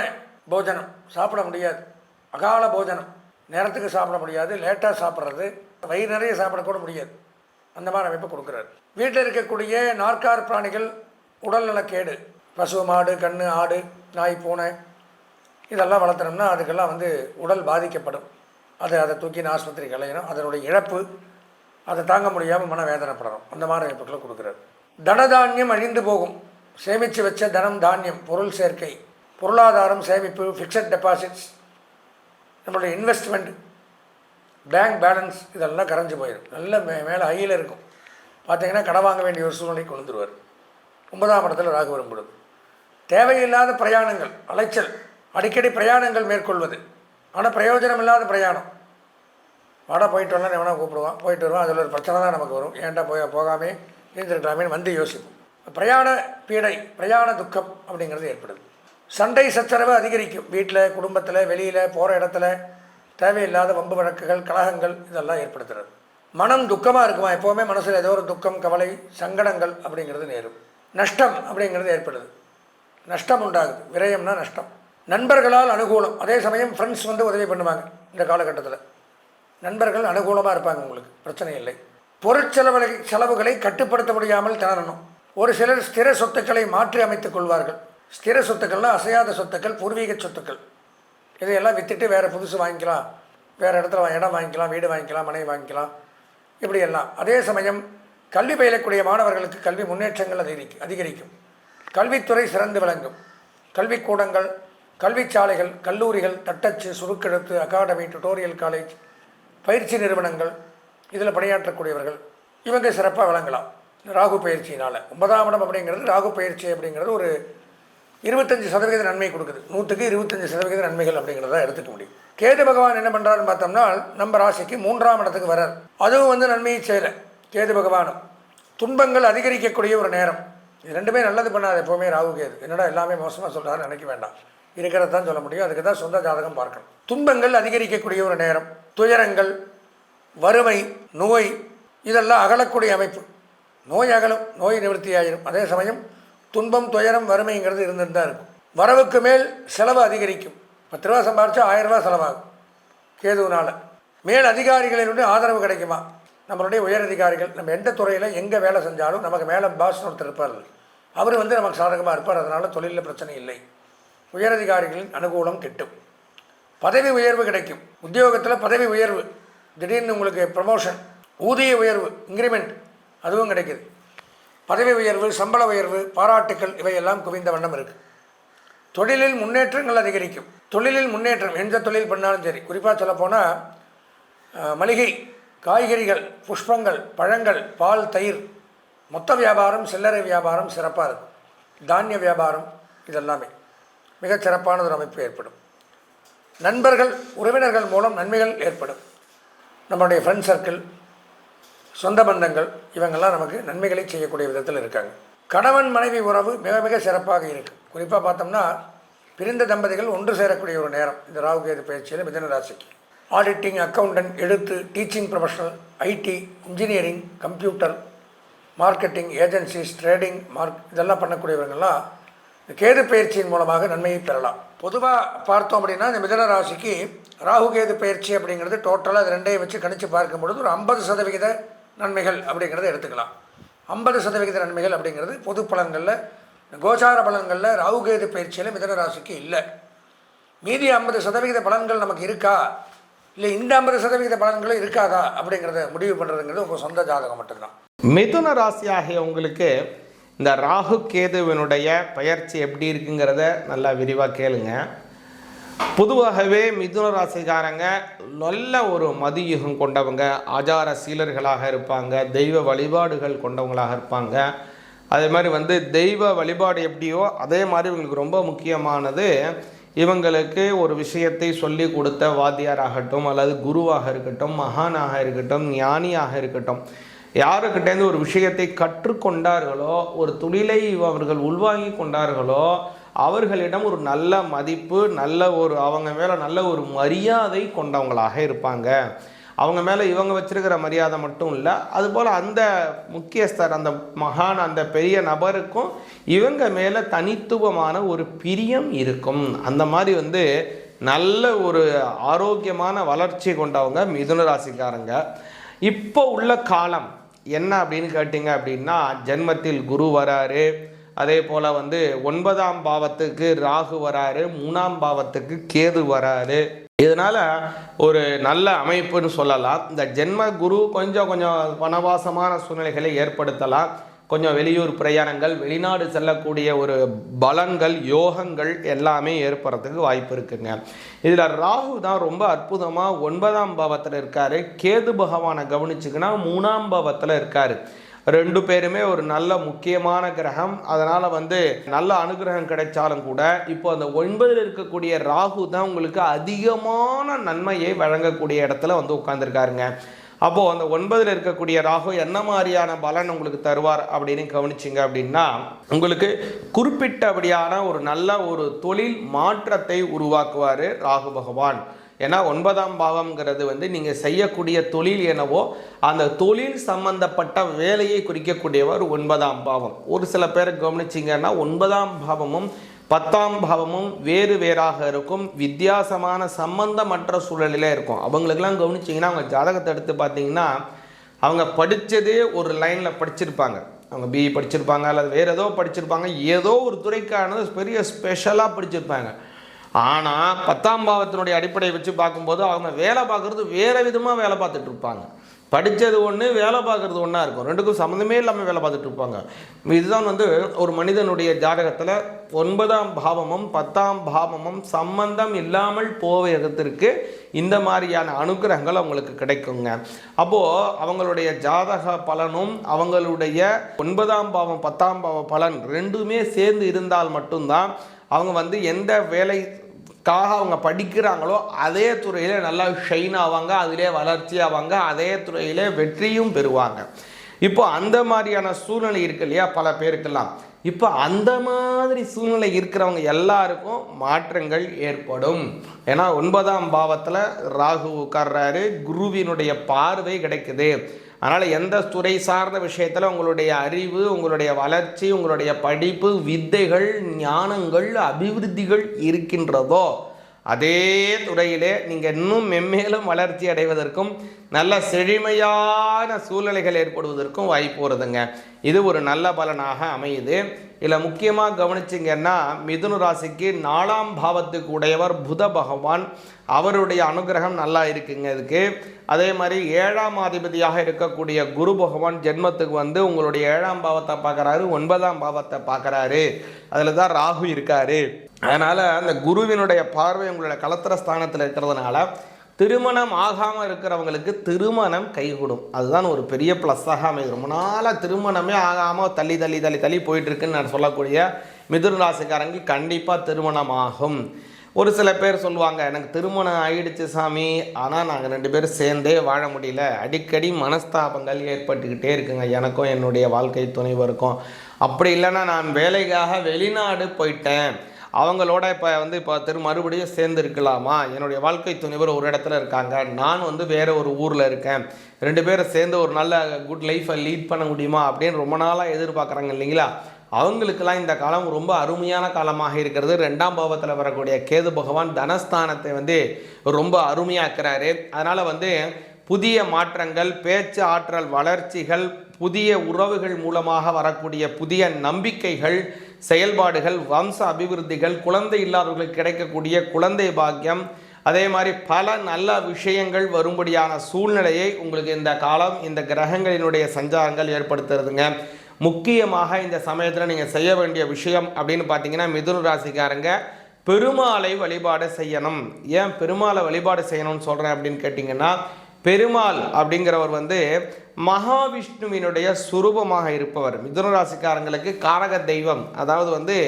போஜனம் சாப்பிட முடியாது, அகால போஜனம் நேரத்துக்கு சாப்பிட முடியாது, லேட்டாக சாப்பிட்றது, வயிறு நிறைய சாப்பிடக்கூட முடியாது, அந்த மாதிரி அமைப்பு கொடுக்குறாரு. வீட்டில் இருக்கக்கூடிய நாற்கார் பிராணிகள் உடல்நலக்கேடு, பசு, மாடு, கன்று, ஆடு, நாய், பூனை இதெல்லாம் வளர்த்தனோம்னா அதுக்கெல்லாம் வந்து உடல் பாதிக்கப்படும். அதை தூக்கி ஆஸ்பத்திரி கலையணும், அதனுடைய இழப்பு அதை தாங்க முடியாமல் மனவேதனைப்படணும், அந்த மாதிரி அமைப்புகளை கொடுக்குறாரு. தனதானியம் அழிந்து போகும், சேமித்து வச்ச தனம் தானியம், பொருள் சேர்க்கை, பொருளாதாரம், சேமிப்பு, ஃபிக்ஸட் டெபாசிட்ஸ், நம்மளுடைய இன்வெஸ்ட்மெண்ட், பேங்க் பேலன்ஸ் இதெல்லாம் கரைஞ்சி போயிடும். நல்ல மேலே ஹையில் இருக்கும். பார்த்திங்கன்னா கடன் வாங்க வேண்டிய ஒரு சூழ்நிலை கொண்டு வந்துடுவார். 9ஆம் இடத்துல ராகு வரும்பொழுது தேவையில்லாத பிரயாணங்கள், அலைச்சல், அடிக்கடி பிரயாணங்கள் மேற்கொள்வது, ஆனால் பிரயோஜனம் இல்லாத பிரயாணம். வாடா போயிட்டு வரலாம் எவனா கூப்பிடுவான், போயிட்டு வருவான், அதில் ஒரு பிரச்சனை தான் நமக்கு வரும். ஏன்டா போகாமே இருந்திருக்கலாமேன்னு வந்து யோசிப்போம். பிரயாண பீடை, பிரயாண துக்கம் அப்படிங்கிறது ஏற்படுது. சண்டை சச்சரவு அதிகரிக்கும். வீட்டில், குடும்பத்தில், வெளியில், போகிற இடத்துல தேவையில்லாத வம்பு வழக்குகள், கலகங்கள் இதெல்லாம் ஏற்படுத்துறது. மனம் துக்கமாக இருக்குமா, எப்போவுமே மனசில் ஏதோ ஒரு துக்கம், கவலை, சங்கடங்கள் அப்படிங்கிறது நேரும். நஷ்டம் அப்படிங்கிறது ஏற்படுது, நஷ்டம் உண்டாகுது, விரயம்னா நஷ்டம். நண்பர்களால் அனுகூலம், அதே சமயம் ஃப்ரெண்ட்ஸ் வந்து உதவி பண்ணுவாங்க. இந்த காலகட்டத்தில் நண்பர்கள் அனுகூலமாக இருப்பாங்க, உங்களுக்கு பிரச்சனை இல்லை. செலவுகளை கட்டுப்படுத்த முடியாமல் திணறணும். ஒரு சிலர் ஸ்திர சொத்துக்களை மாற்றி அமைத்துக் கொள்வார்கள். ஸ்திர சொத்துக்கள்னால் அசையாத சொத்துக்கள், பூர்வீக சொத்துக்கள், இதையெல்லாம் விற்றுட்டு வேறு புதுசு வாங்கிக்கலாம், வேறு இடத்துல இடம் வாங்கிக்கலாம், வீடு வாங்கிக்கலாம், மனை வாங்கிக்கலாம், இப்படியெல்லாம். அதே சமயம் கல்வி பயிலக்கூடிய மாணவர்களுக்கு கல்வி முன்னேற்றங்கள் அதிகரிக்கும். கல்வித்துறை சிறந்து விளங்கும். கல்விக்கூடங்கள், கல்விச்சாலைகள், கல்லூரிகள், தட்டச்சு, சுருக்கெழுத்து, அகாடமி, டுட்டோரியல் காலேஜ், பயிற்சி நிறுவனங்கள், இதில் பணியாற்றக்கூடியவர்கள் இவங்க சிறப்பாக விளங்கலாம் ராகு பயிற்சியினால். 9ஆம் இடம் அப்படிங்கிறது, ராகு பயிற்சி அப்படிங்கிறது ஒரு 25% நன்மை கொடுக்குது. 100க்கு 25% நன்மைகள் அப்படிங்கிறத எடுத்துக்க முடியும். கேது பகவான் என்ன பண்ணுறாருன்னு பார்த்தோம்னா, நம்ம ராசிக்கு 3ஆம் இடத்துக்கு வர்றார். அதுவும் வந்து நன்மையை செய்யலை. கேது பகவானும் துன்பங்கள் அதிகரிக்கக்கூடிய ஒரு நேரம். இது ரெண்டுமே நல்லது பண்ணாது எப்போவுமே ராகு கேது. என்னடா எல்லாமே மோசமாக சொல்கிறாருன்னு நினைக்க வேண்டாம், இருக்கிறது தான் சொல்ல முடியும். அதுக்கு தான் சொந்த ஜாதகம் பார்க்கணும். துன்பங்கள் அதிகரிக்கக்கூடிய ஒரு நேரம். துயரங்கள், வறுமை, நோய் இதெல்லாம் அகலக்கூடிய அமைப்பு. நோய் அகலும், நோய் நிவர்த்தி ஆகிடும். அதே சமயம் துன்பம், துயரம், வறுமைங்கிறது இருந்துட்டு தான் இருக்கும். வரவுக்கு மேல் செலவு அதிகரிக்கும். 10 ரூபா சம்பாரிச்சா 1000 ரூபா செலவாகும் கேதுவினால். மேல் அதிகாரிகளினுடைய ஆதரவு கிடைக்குமா, நம்மளுடைய உயர் அதிகாரிகள், நம்ம எந்த துறையில் எங்கே வேலை செஞ்சாலும் நமக்கு மேலே பாஸ்னு ஒருத்தர் இருப்பார், அவர் வந்து நமக்கு சாதகமாக இருப்பார். அதனால் தொழிலில் பிரச்சனை இல்லை. உயரதிகாரிகளின் அனுகூலம் கிட்டும். பதவி உயர்வு கிடைக்கும். உத்தியோகத்தில் பதவி உயர்வு, திடீர்னு உங்களுக்கு ப்ரமோஷன், ஊதிய உயர்வு, இன்க்ரிமெண்ட் அதுவும் கிடைக்கிது. பதவி உயர்வு, சம்பள உயர்வு, பாராட்டுக்கள் இவையெல்லாம் குவிந்த வண்ணம் இருக்குது. தொழிலில் முன்னேற்றங்கள் அதிகரிக்கும். தொழிலில் முன்னேற்றம், எந்த தொழில் பண்ணாலும் சரி. குறிப்பாக சொல்லப்போனால் மளிகை காய்கறிகள், புஷ்பங்கள், பழங்கள், பால், தயிர், மொத்த வியாபாரம், சில்லறை வியாபாரம் சிறப்பாக இருக்கும். தானிய வியாபாரம் இதெல்லாமே மிகச் சிறப்பான ஒரு அமைப்பு ஏற்படும். நண்பர்கள், உறவினர்கள் மூலம் நன்மைகள் ஏற்படும். நம்மளுடைய ஃப்ரெண்ட் சர்க்கிள், சொந்த பந்தங்கள் இவங்கெல்லாம் நமக்கு நன்மைகளை செய்யக்கூடிய விதத்தில் இருக்காங்க. கணவன் மனைவி உறவு மிக மிக சிறப்பாக இருக்குது. குறிப்பாக பார்த்தோம்னா பிரிந்த தம்பதிகள் ஒன்று சேரக்கூடிய ஒரு நேரம் இந்த ராகு கேது பயிற்சியில் மிதுன ராசிக்கு. ஆடிட்டிங், அக்கௌண்டன்ட், எழுத்து, teaching professional, IT, engineering, computer, marketing, agencies, trading, இதெல்லாம் பண்ணக்கூடியவங்கள்லாம் இந்த கேது பயிற்சியின் மூலமாக நன்மையை பெறலாம். பொதுவாக பார்த்தோம் அப்படின்னா இந்த மிதுன ராசிக்கு ராகு கேது பயிற்சி அப்படிங்கிறது டோட்டலாக அது ரெண்டையும் வச்சு கணித்து பார்க்கும் பொழுது ஒரு 50% நன்மைகள் அப்படிங்கிறத எடுத்துக்கலாம். 50% நன்மைகள் அப்படிங்கிறது பொது பலன்களில், கோச்சார பலன்களில் ராகு கேது பயிற்சியில் மிதுன ராசிக்கு இல்லை. மீதி 50% பலன்கள் நமக்கு இருக்கா, இல்லை இந்த 50% பலன்களும் இருக்காதா அப்படிங்கிறத முடிவு பண்ணுறதுங்கிறது உங்கள் சொந்த ஜாதகம் மட்டும்தான். மிதுன ராசியாகிய உங்களுக்கு இந்த ராகு கேதுவினுடைய பயிற்சி எப்படி இருக்குங்கிறத நல்லா விரிவாக கேளுங்க. பொதுவாகவே மிதுன ராசிக்காரங்க நல்ல ஒரு மதியுகம் கொண்டவங்க, ஆச்சார சீலர்களாக இருப்பாங்க, தெய்வ வழிபாடுகள் கொண்டவங்களாக இருப்பாங்க. அதே மாதிரி தெய்வ வழிபாடு எப்படியோ அதே மாதிரி இவங்களுக்கு ரொம்ப முக்கியமானது, இவங்களுக்கு ஒரு விஷயத்தை சொல்லி கொடுத்த வாத்தியாராகட்டும் அல்லது குருவாக இருக்கட்டும், மகானாக இருக்கட்டும், ஞானியாக இருக்கட்டும், யாருக்கிட்டேருந்து ஒரு விஷயத்தை கற்றுக்கொண்டார்களோ, ஒரு தொழிலை அவர்கள் உள்வாங்கி கொண்டார்களோ, அவர்களிடம் ஒரு நல்ல மதிப்பு, நல்ல ஒரு அவங்க மேலே நல்ல ஒரு மரியாதை கொண்டவங்களாக இருப்பாங்க. அவங்க மேலே இவங்க வச்சிருக்கிற மரியாதை மட்டும் இல்லை, அதுபோல் அந்த முக்கியஸ்தர், அந்த மகான், அந்த பெரிய நபருக்கும் இவங்க மேலே தனித்துவமான ஒரு பிரியம் இருக்கும். அந்த மாதிரி நல்ல ஒரு ஆரோக்கியமான வளர்ச்சி கொண்டவங்க மிதுன ராசிக்காரங்க. இப்போ உள்ள காலம் என்ன அப்படின்னு கேட்டிங்க அப்படின்னா, ஜென்மத்தில் குரு வராரு, அதே போல் 9ஆம் பாவத்துக்கு ராகு வராரு, 3ஆம் பாவத்துக்கு கேது வராரு. இதனால் ஒரு நல்ல அமைப்புன்னு சொல்லலாம். இந்த ஜென்ம குரு கொஞ்சம் வனவாசமான சூழ்நிலைகளை ஏற்படுத்தலாம். கொஞ்சம் வெளியூர் பிரயாணங்கள், வெளிநாடு செல்லக்கூடிய ஒரு பலன்கள், யோகங்கள் எல்லாமே ஏற்படுறதுக்கு வாய்ப்பு இருக்குங்க. இதில் ராகு தான் ரொம்ப அற்புதமாக 9ஆம் பாவத்தில் இருக்கார். கேது பகவானை கவனிச்சுக்கினா 3ஆம் பாவத்தில் இருக்கார். ரெண்டு பேருமே ஒரு நல்ல முக்கியமான கிரகம். அதனால் நல்ல அனுகிரகம் கிடைச்சாலும் கூட இப்போ அந்த 9ல் இருக்கக்கூடிய ராகு தான் உங்களுக்கு அதிகமான நன்மையை வழங்கக்கூடிய இடத்துல உட்கார்ந்துருக்காருங்க. அப்போது அந்த 9ல் இருக்கக்கூடிய ராகு என்ன மாதிரியான பலன் உங்களுக்கு தருவார் அப்படின்னு கவனிச்சிங்க அப்படின்னா, உங்களுக்கு குறிப்பிட்டபடியான ஒரு நல்ல ஒரு தொழில் மாற்றத்தை உருவாக்குவார் ராகு பகவான். ஏன்னா 9ஆம் பாவம்ங்கிறது நீங்கள் செய்யக்கூடிய தொழில் என்னவோ அந்த தொழில் சம்பந்தப்பட்ட வேலையை குறிக்கக்கூடியவர் 9ஆம் பாவம். ஒரு சில பேரை கவனிச்சிங்கன்னா 9ஆம் பாவமும் 10ஆம் பாவமும் வேறு வேறாக இருக்கும், வித்தியாசமான சம்பந்தமற்ற சூழலில் இருக்கும். அவங்களுக்கெல்லாம் கவனிச்சிங்கன்னா அவங்க ஜாதகத்தை எடுத்து பார்த்தீங்கன்னா, அவங்க படித்ததே ஒரு லைனில் படிச்சிருப்பாங்க. அவங்க பிஇ படிச்சிருப்பாங்க அல்லது வேறு ஏதோ படிச்சிருப்பாங்க, ஏதோ ஒரு துறைக்கானது பெரிய ஸ்பெஷலாக படிச்சிருப்பாங்க. ஆனால் 10ஆம் பாவத்தினுடைய அடிப்படையை வச்சு பார்க்கும்போது அவங்க வேலை பார்க்குறது வேறு விதமாக வேலை பார்த்துட்டு இருப்பாங்க. படித்தது ஒன்று, வேலை பார்க்குறது ஒன்றா இருக்கும். ரெண்டுக்கும் சம்மந்தமே இல்லாமல் வேலை பார்த்துட்டு இருப்பாங்க. இதுதான் ஒரு மனிதனுடைய ஜாதகத்தில் 9ஆம் பாவமும் 10ஆம் பாவமும் சம்பந்தம் இல்லாமல் போவதற்கு இந்த மாதிரியான அனுகிரகங்கள் அவங்களுக்கு கிடைக்குங்க. அப்போது அவங்களுடைய ஜாதக பலனும் அவங்களுடைய 9ஆம் பாவம் 10ஆம் பாவ பலன் ரெண்டுமே சேர்ந்து இருந்தால் மட்டும்தான் அவங்க எந்த வேலைக்காக அவங்க படிக்கிறாங்களோ அதே துறையிலே நல்லா ஷைன் ஆவாங்க, அதிலே வளர்ச்சி ஆவாங்க, அதே துறையிலே வெற்றியும் பெறுவாங்க. இப்போ அந்த மாதிரியான சூழ்நிலை இருக்கு இல்லையா பல பேருக்கெல்லாம். இப்போ அந்த மாதிரி சூழ்நிலை இருக்கிறவங்க எல்லாருக்கும் மாற்றங்கள் ஏற்படும். ஏன்னா 9ஆம் பாவத்தில் ராகு உட்கார்றாரு, குருவினுடைய பார்வை கிடைக்குது. அதனால் எந்த துறை சார்ந்த விஷயத்தில் உங்களுடைய அறிவு, உங்களுடைய வளர்ச்சி, உங்களுடைய படிப்பு, வித்தைகள், ஞானங்கள், அபிவிருத்திகள் இருக்கின்றதோ அதே துறையிலே நீங்கள் இன்னும் மென்மேலும் வளர்ச்சி அடைவதற்கும் நல்ல செழுமையான சூழ்நிலைகள் ஏற்படுவதற்கும் வாய்ப்பு வருதுங்க. இது ஒரு நல்ல பலனாக அமையுது. இதில் முக்கியமாக கவனிச்சிங்கன்னா மிதுன ராசிக்கு 4ஆம் பாவத்துக்கு உடையவர் புத பகவான், அவருடைய அனுகிரகம் நல்லா இருக்குங்க இதுக்கு. அதே மாதிரி 7ஆம் அதிபதியாக இருக்கக்கூடிய குரு பகவான் ஜென்மத்துக்கு உங்களுடைய 7ஆம் பாவத்தை பார்க்குறாரு, 9ஆம் பாவத்தை பார்க்குறாரு. அதில் தான் ராகு இருக்காரு. அதனால் அந்த குருவினுடைய பார்வை உங்களுடைய கலத்திர ஸ்தானத்தில் இருக்கிறதுனால திருமணம் ஆகாமல் இருக்கிறவங்களுக்கு திருமணம் கைகூடும். அதுதான் ஒரு பெரிய ப்ளஸ்ஸாக அமைது. ரொம்ப நாளாக திருமணமே ஆகாமல் தள்ளி தள்ளி தள்ளி தள்ளி போயிட்டுருக்குன்னு நான் சொல்லக்கூடிய மிதுன ராசிக்காரங்களுக்கு கண்டிப்பாக திருமணம் ஆகும். ஒரு சில பேர் சொல்லுவாங்க, எனக்கு திருமணம் ஆயிடுச்சு சாமி, ஆனால் நாங்கள் 2 பேரும் சேர்ந்தே வாழ முடியல, அடிக்கடி மனஸ்தாபங்கள் ஏற்பட்டுக்கிட்டே இருக்குங்க எனக்கும் என்னுடைய வாழ்க்கை துணைவருக்கும். அப்படி இல்லைன்னா நான் வேலைக்காக வெளிநாடு போயிட்டேன், அவங்களோட இப்போ மறுபடியும் சேர்ந்து இருக்கலாமா, என்னுடைய வாழ்க்கை துணைவர் ஒரு இடத்துல இருக்காங்க, நான் வேறு ஒரு ஊரில் இருக்கேன், 2 பேரும் சேர்ந்து ஒரு நல்ல குட் லைஃப்பை லீட் பண்ண முடியுமா அப்படின்னு ரொம்ப நாளாக எதிர்பார்க்குறாங்க இல்லைங்களா. அவங்களுக்கெல்லாம் இந்த காலம் ரொம்ப அருமையான காலமாக இருக்கிறது. 2ஆம் பாவத்தில் வரக்கூடிய கேது பகவான் தனஸ்தானத்தை ரொம்ப அருமையாக்குறாரு. அதனால் புதிய மாற்றங்கள், பேச்சு ஆற்றல் வளர்ச்சிகள், புதிய உறவுகள் மூலமாக வரக்கூடிய புதிய நம்பிக்கைகள், செயல்பாடுகள், வம்ச அபிவிருத்திகள், குழந்தை இல்லாதவர்களுக்கு கிடைக்கக்கூடிய குழந்தை பாக்கியம், அதே மாதிரி பல நல்ல விஷயங்கள் வரும்படியான சூழ்நிலையை உங்களுக்கு இந்த காலம் இந்த கிரகங்களினுடைய சஞ்சாரங்கள் ஏற்படுத்துறதுங்க. முக்கியமாக இந்த சமயத்தில் நீங்கள் செய்ய வேண்டிய விஷயம் அப்படின்னு பார்த்தீங்கன்னா, மிதுன ராசிக்காரங்க பெருமாளை வழிபாடு செய்யணும். ஏன் பெருமாளை வழிபாடு செய்யணும்னு சொல்கிறேன் அப்படின்னு கேட்டிங்கன்னா, பெருமாள் அப்படிங்கிறவர் மகாவிஷ்ணுவினுடைய சுரூபமாக இருப்பவர். மிதுன ராசிக்காரங்களுக்கு காரக தெய்வம், அதாவது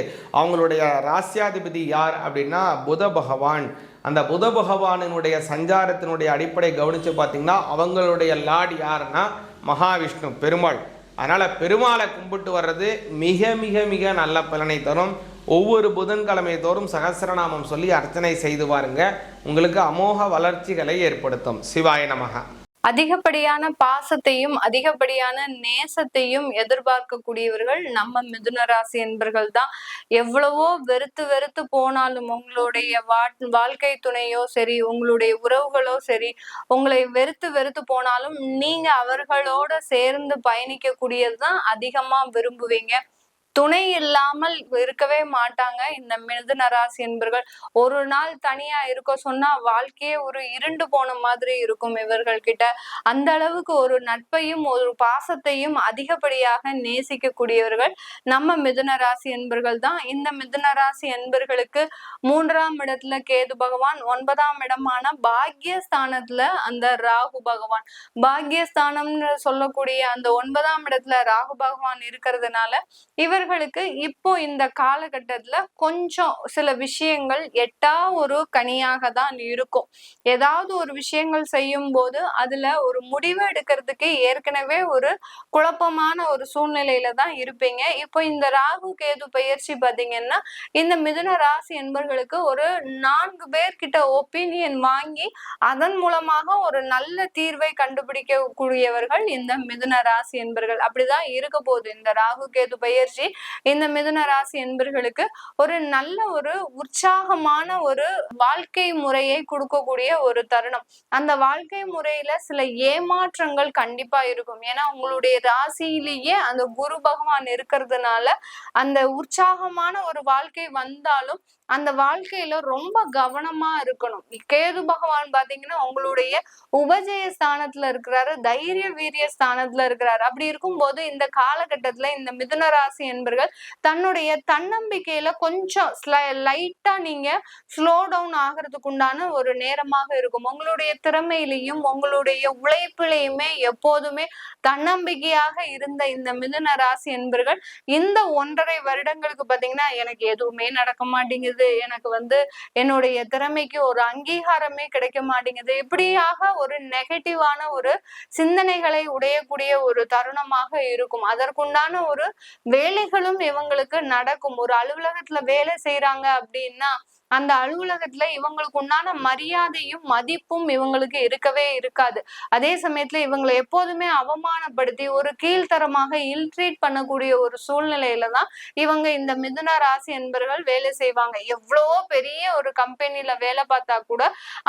அவங்களுடைய ராசியாதிபதி யார் அப்படின்னா புத பகவான். அந்த புத பகவானினுடைய சஞ்சாரத்தினுடைய அடிப்படை கவனித்து பார்த்திங்கன்னா அவங்களுடைய லார்ட் யாருன்னா மகாவிஷ்ணு, பெருமாள். அதனால் பெருமாளை கும்பிட்டு வர்றது மிக மிக மிக நல்ல பலனை தரும். ஒவ்வொரு புதன்கிழமை தோறும் சகஸ்ரநாமம் சொல்லி அர்ச்சனை செய்து பாருங்க, உங்களுக்கு அமோக வளர்ச்சிகளை ஏற்படுத்தும். சிவாய நமக. அதிகப்படியான பாசத்தையும் அதிகப்படியான நேசத்தையும் எதிர்பார்க்கக்கூடியவர்கள் நம்ம மிதுன ராசி என்பர்கள் தான். எவ்வளவோ வெறுத்து வெறுத்து போனாலும் உங்களுடைய வாழ்க்கை துணையோ சரி, உங்களுடைய உறவுகளோ சரி, உங்களை வெறுத்து வெறுத்து போனாலும் நீங்க அவர்களோட சேர்ந்து பயணிக்க கூடியதுதான் அதிகமா விரும்புவீங்க. துணை இல்லாமல் இருக்கவே மாட்டாங்க இந்த மிதுன ராசி என்பர்கள். ஒரு நாள் தனியா இருக்க சொன்னா வாழ்க்கையே ஒரு இருண்டு போன மாதிரி இருக்கும் இவர்கள் கிட்ட. அந்த அளவுக்கு ஒரு நட்பையும் ஒரு பாசத்தையும் அதிகப்படியாக நேசிக்க கூடியவர்கள் நம்ம மிதுன ராசி என்பர்கள் தான். இந்த மிதுன ராசி என்பர்களுக்கு 3ஆம் இடத்துல கேது பகவான், 9ஆம் இடமான பாக்யஸ்தானத்துல அந்த ராகு பகவான், பாக்யஸ்தானம்னு சொல்லக்கூடிய அந்த 9ஆம் இடத்துல ராகு பகவான் இருக்கிறதுனால இவர்களுக்கு இப்போ இந்த காலகட்டத்துல கொஞ்சம் சில விஷயங்கள் எட்டா ஒரு கனியாக தான் இருக்கும். ஏதாவது ஒரு விஷயங்கள் செய்யும் போது அதுல ஒரு முடிவு எடுக்கிறதுக்கு ஏற்கனவே ஒரு குழப்பமான ஒரு சூழ்நிலையில தான் இருப்பீங்க. இப்போ இந்த ராகு கேது பயிற்சி பாத்தீங்கன்னா, இந்த மிதுன ராசி என்பர்களுக்கு ஒரு 4 பேர்கிட்ட ஒப்பீனியன் வாங்கி அதன் மூலமாக ஒரு நல்ல தீர்வை கண்டுபிடிக்க கூடியவர்கள் இந்த மிதுன ராசி என்பர்கள். அப்படிதான் இருக்க போகுது இந்த ராகு கேது பயிற்சி. இந்த மிதுன ராசி என்பர்களுக்கு ஒரு நல்ல ஒரு உற்சாகமான ஒரு வாழ்க்கை முறையை கொடுக்கக்கூடிய ஒரு தருணம். அந்த வாழ்க்கை முறையில சில ஏமாற்றங்கள் கண்டிப்பா இருக்கும். ஏன்னா உங்களுடைய ராசியிலேயே அந்த குரு பகவான் இருக்கிறதுனால அந்த உற்சாகமான ஒரு வாழ்க்கை வந்தாலும் அந்த வாழ்க்கையில ரொம்ப கவனமா இருக்கணும். கேது பகவான் பாத்தீங்கன்னா உங்களுடைய உபஜய ஸ்தானத்துல இருக்கிறாரு, தைரிய வீரிய ஸ்தானத்துல இருக்கிறாரு. அப்படி இருக்கும்போது இந்த காலகட்டத்துல இந்த மிதுன ராசி என்பர்கள் தன்னுடைய தன்னம்பிக்கையில கொஞ்சம் லைட்டா நீங்க ஸ்லோ டவுன் ஆகிறதுக்கு உண்டான ஒரு நேரமாக இருக்கும். உங்களுடைய திறமையிலையும் உங்களுடைய உழைப்பிலையுமே எப்போதுமே தன்னம்பிக்கையாக இருந்த இந்த மிதுன ராசி என்பர்கள் இந்த 1.5 வருடங்களுக்கு பாத்தீங்கன்னா எனக்கு எதுவுமே நடக்க மாட்டேங்குது, எனக்கு என்னுடைய திறமைக்கு ஒரு அங்கீகாரமே கிடைக்க மாட்டேங்குது, இப்படியாக ஒரு நெகட்டிவான ஒரு சிந்தனைகளை உடையக்கூடிய ஒரு தருணமாக இருக்கும். அதற்குண்டான ஒரு வேலைகளும் இவங்களுக்கு நடக்கும். ஒரு அலுவலகத்துல வேலை செய்யறாங்க அப்படின்னா அந்த அலுவலகத்துல இவங்களுக்கு உண்டான மரியாதையும் மதிப்பும் இவங்களுக்கு இருக்கவே இருக்காது. அதே சமயத்துல இவங்களை எப்போதுமே அவமானப்படுத்தி ஒரு கீழ்த்தரமாக இல்ட்ரீட் பண்ணக்கூடிய ஒரு சூழ்நிலையில தான் இவங்க இந்த மிதுன ராசி என்பர்கள் வேலை செய்வாங்க. எவ்வளவோ பெரிய ஒரு கம்பெனில வேலை பார்த்தா கூட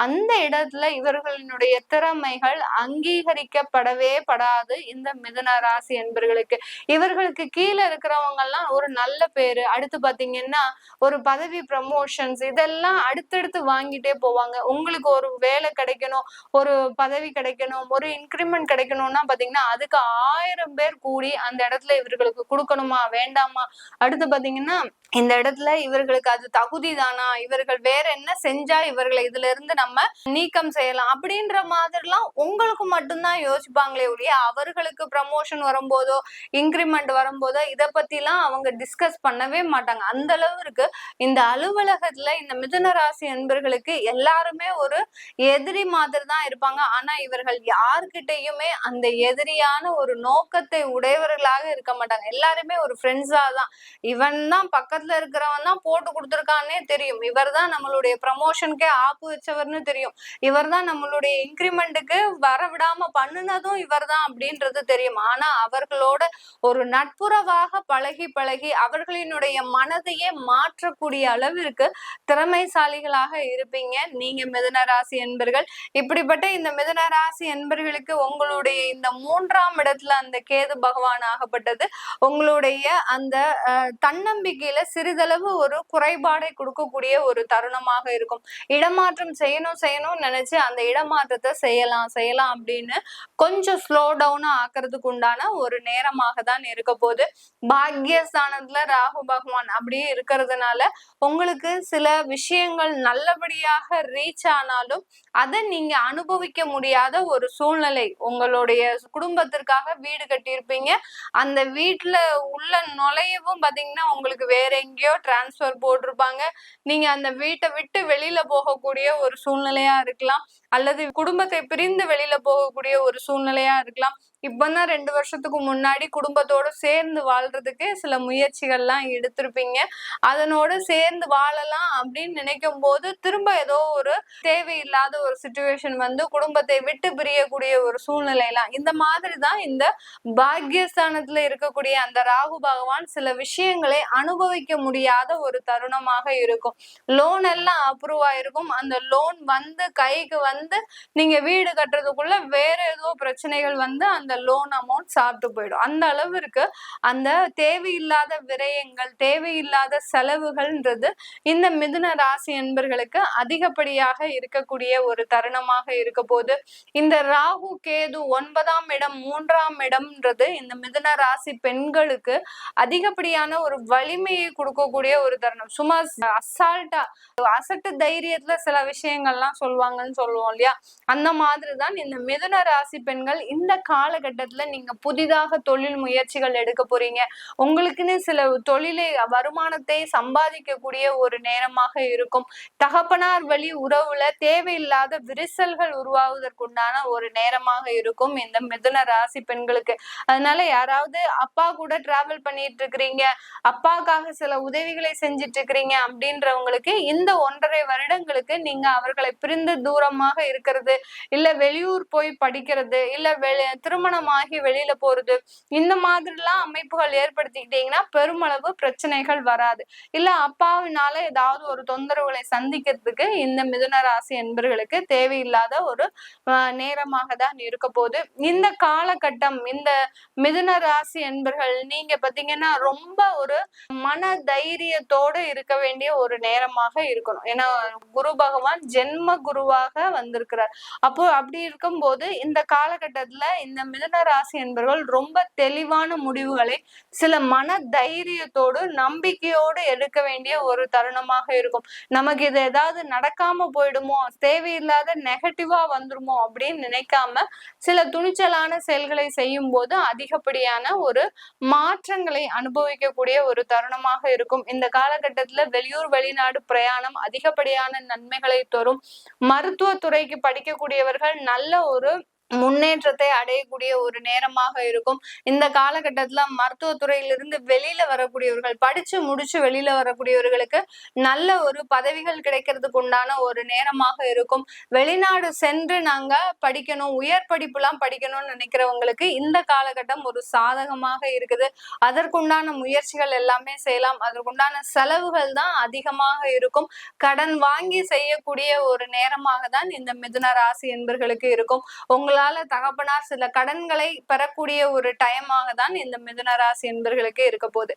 அந்த இடத்துல இவர்களினுடைய திறமைகள் அங்கீகரிக்கப்படவே படாது இந்த மிதுன ராசி என்பர்களுக்கு. இவர்களுக்கு கீழே இருக்கிறவங்க எல்லாம் ஒரு நல்ல பேரு, அடுத்து பாத்தீங்கன்னா ஒரு பதவி ப்ரமோஷன்ஸ் இதெல்லாம் அடுத்தடுத்து வாங்கிட்டே போவாங்க. உங்களுக்கு ஒரு வேலை கிடைக்கணும், ஒரு பதவி கிடைக்கணும், ஒரு இன்கிரிமெண்ட் கிடைக்கணும்னா பாத்தீங்கன்னா அதுக்கு 1000 பேர் கூடி அந்த இடத்துல இவர்களுக்கு கொடுக்கணுமா வேண்டாமா, அடுத்து பாத்தீங்கன்னா இந்த இடத்துல இவர்களுக்கு அது தகுதி தானா, இவர்கள் வேற என்ன செஞ்சா இவர்களை இதுல இருந்து நம்ம நீக்கம் செய்யலாம் அப்படின்ற மாதிரிலாம் உங்களுக்கு மட்டும்தான் யோசிப்பாங்களே ஒழிய அவர்களுக்கு ப்ரமோஷன் வரும்போதோ இன்கிரிமெண்ட் வரும்போதோ இதை பத்திலாம் அவங்க டிஸ்கஸ் பண்ணவே மாட்டாங்க. அந்த அளவுக்கு இந்த அலுவலகத்துல இந்த மிதுன ராசி அன்பர்களுக்கு எல்லாருமே ஒரு எதிரி மாதிரி தான் இருப்பாங்க. ஆனா இவர்கள் யார்கிட்டயுமே அந்த எதிரியான ஒரு நோக்கத்தை உடையவர்களாக இருக்க மாட்டாங்க. எல்லாருமே ஒரு ஃப்ரெண்ட்ஸா தான், இவன் தான் பக்கத்துல இருக்கிறவன் தான் போட்டு கொடுத்துருக்கான்னே தெரியும், இவர் தான் நம்மளுடைய ப்ரமோஷனுக்கே ஆப்பு வச்சவர்னு தெரியும், இவர் தான் நம்மளுடைய இன்கிரிமெண்ட்டுக்கு வரவிடாம பண்ணுனதும் இவர் தான் அப்படின்றது தெரியும். ஆனா அவர்களோட ஒரு நட்புறவாக பழகி பழகி அவர்களினுடைய மனதையே மாற்றக்கூடிய அளவிற்கு திறமைசாலிகளாக இருப்பீங்க நீங்க மிதுன ராசி என்பர்கள். இப்படிப்பட்ட இந்த மிதுன ராசி என்பர்களுக்கு உங்களுடைய இந்த 3ஆம் இடத்துல அந்த கேது பகவான் ஆகப்பட்டது உங்களுடைய அந்த தன்னம்பிக்கையில சிறிதளவு ஒரு குறைபாடை கொடுக்கக்கூடிய ஒரு தருணமாக இருக்கும். இடமாற்றம் செய்யணும்னு நினைச்சு அந்த இடமாற்றத்தை செய்யலாம் அப்படின்னு கொஞ்சம் ஸ்லோ டவுனா ஆக்குறதுக்கு உண்டான ஒரு நேரமாக தான் இருக்க போகுது. பாக்யஸ்தானத்துல ராகு பகவான் அப்படியே இருக்கிறதுனால உங்களுக்கு சில விஷயங்கள் நல்லபடியாக ரீச் ஆனாலும் அதை நீங்க அனுபவிக்க முடியாத ஒரு சூழ்நிலை. உங்களுடைய குடும்பத்திற்காக வீடு கட்டியிருப்பீங்க, அந்த வீட்டுல உள்ள நுழையவும் பாத்தீங்கன்னா உங்களுக்கு வேற எங்கேயோ டிரான்ஸ்பர் போட்டிருப்பாங்க, நீங்க அந்த வீட்டை விட்டு வெளியில போகக்கூடிய ஒரு சூழ்நிலையா இருக்கலாம், அல்லது குடும்பத்தை பிரிந்து வெளியில போகக்கூடிய ஒரு சூழ்நிலையா இருக்கலாம். இப்பதான் 2 வருஷத்துக்கு முன்னாடி குடும்பத்தோட சேர்ந்து வாழ்றதுக்கு சில முயற்சிகள்லாம் எடுத்திருப்பீங்க, அதனோட சேர்ந்து வாழலாம் அப்படின்னு நினைக்கும் போது திரும்ப ஏதோ ஒரு தேவையில்லாத ஒரு சிச்சுவேஷன் வந்து குடும்பத்தை விட்டு பிரியக்கூடிய ஒரு சூழ்நிலைலாம். இந்த மாதிரிதான் இந்த பாக்யஸ்தானத்துல இருக்கக்கூடிய அந்த ராகு பகவான் சில விஷயங்களை அனுபவிக்க முடியாத ஒரு தருணமாக இருக்கும். லோன் எல்லாம் அப்ரூவ் ஆயிருக்கும், அந்த லோன் வந்து கைக்கு வந்து நீங்க வீடு கட்டுறதுக்குள்ள வேற ஏதோ பிரச்சனைகள் வந்து அந்த லோன் அமௌண்ட் சாப்பிட்டு போயிடும். அந்த அளவிற்கு அந்த தேவையில்லாத விரயங்கள், தேவையில்லாத செலவுகள்ன்றது இந்த மிதுன ராசி என்பர்களுக்கு அதிகப்படியாக இருக்கக்கூடிய ஒரு தருணமாக இருக்க போது. இந்த ராகு கேது 9ஆம் இடம் 3ஆம் இடம்ன்றது இந்த மிதுன ராசி பெண்களுக்கு அதிகப்படியான ஒரு வலிமையை கொடுக்கக்கூடிய ஒரு தருணம். சும்மா அசால்ட்டா அசட்டு தைரியத்துல சில விஷயங்கள்லாம் சொல்லுவாங்கன்னு சொல்லுவோம் இல்லையா, அந்த மாதிரிதான் இந்த மிதுன ராசி பெண்கள் இந்த காலகட்டத்துல நீங்க புதிதாக தொழில் முயற்சிகள் எடுக்க போறீங்க, உங்களுக்குன்னு சில தொழிலை வருமானத்தை சம்பாதிக்கக்கூடிய ஒரு நேரமாக இருக்கும். தகப்பனார் வழி உறவுல தேவையில்லாத விரிசல்கள் உருவாவதற்குண்டான ஒரு நேரமாக இருக்கும் இந்த மிதுன ராசி பெண்களுக்கு. அதனால யாராவது அப்பா கூட டிராவல் பண்ணிட்டு இருக்கிறீங்க, அப்பாக்காக சில உதவிகளை செஞ்சிட்டு இருக்கிறீங்க அப்படின்றவங்களுக்கு இந்த 1.5 வருடங்களுக்கு நீங்க அவர்களை பிரிந்து தூரமாக இருக்கிறது, இல்ல வெளியூர் போய் படிக்கிறது, இல்ல திருமணமாகி வெளியில போறது, இந்த மாதிரிலாம் அமைப்புகள் ஏற்படுத்திக்கிட்டீங்கன்னா பெருமளவு பிரச்சனைகள் வராது. இல்ல அப்பாவினால ஏதாவது ஒரு தொந்தரவுகளை சந்திக்கிறதுக்கு இந்த மிதுன ராசி என்பர்களுக்கு தேவையில்லாத ஒரு நேரமாக தான் இருக்க போது. இந்த காலகட்டம் இந்த மிதுன ராசி என்பர்கள் நீங்க பாத்தீங்கன்னா ரொம்ப ஒரு மன தைரியத்தோடு இருக்க வேண்டிய ஒரு நேரமாக இருக்கணும். ஏன்னா குரு பகவான் ஜென்ம குருவாக வந்திருக்கிறார். அப்போ அப்படி இருக்கும்போது இந்த காலகட்டத்துல இந்த மிதுன ராசி என்பவர்கள் ரொம்ப தெளிவான முடிவுகளை சில மன தைரியத்தோடு நம்பிக்கையோடு எடுக்க வேண்டிய ஒரு தருணமாக இருக்கும். நமக்கு இது ஏதாவது நடக்காம போயிடுமோ, தேவையில்லாத நெகட்டிவா வந்துருமோ அப்படின்னு நினைக்காம சில துணிச்சலான செயல்களை செய்யும் போது அதிகப்படியான ஒரு மாற்றங்களை அனுபவிக்கக்கூடிய ஒரு தருணமாக இருக்கும். இந்த காலகட்டத்துல வெளியூர் வெளிநாடு பிரயாணம் அதிகப்படியான நன்மைகளை தரும். மருத்துவத்துறைக்கு படிக்கக்கூடியவர்கள் நல்ல ஒரு முன்னேற்றத்தை அடையக்கூடிய ஒரு நேரமாக இருக்கும். இந்த காலகட்டத்துல மருத்துவத்துறையிலிருந்து வெளியில வரக்கூடியவர்கள், படிச்சு முடிச்சு வெளியில வரக்கூடியவர்களுக்கு நல்ல ஒரு பதவிகள் கிடைக்கிறதுக்கு உண்டான ஒரு நேரமாக இருக்கும். வெளிநாடு சென்று நாங்க படிக்கணும், உயர் படிப்பு எல்லாம் படிக்கணும்னு நினைக்கிறவங்களுக்கு இந்த காலகட்டம் ஒரு சாதகமாக இருக்குது. அதற்குண்டான முயற்சிகள் எல்லாமே செய்யலாம். அதற்குண்டான செலவுகள் தான் அதிகமாக இருக்கும். கடன் வாங்கி செய்யக்கூடிய ஒரு நேரமாக தான் இந்த மிதுன ராசி என்பர்களுக்கு இருக்கும். உங்களால தகப்பனார் சில கடன்களை பெறக்கூடிய ஒரு டைமாக தான் இந்த மிதுன ராசி என்பர்களுக்கு இருக்க போகுது.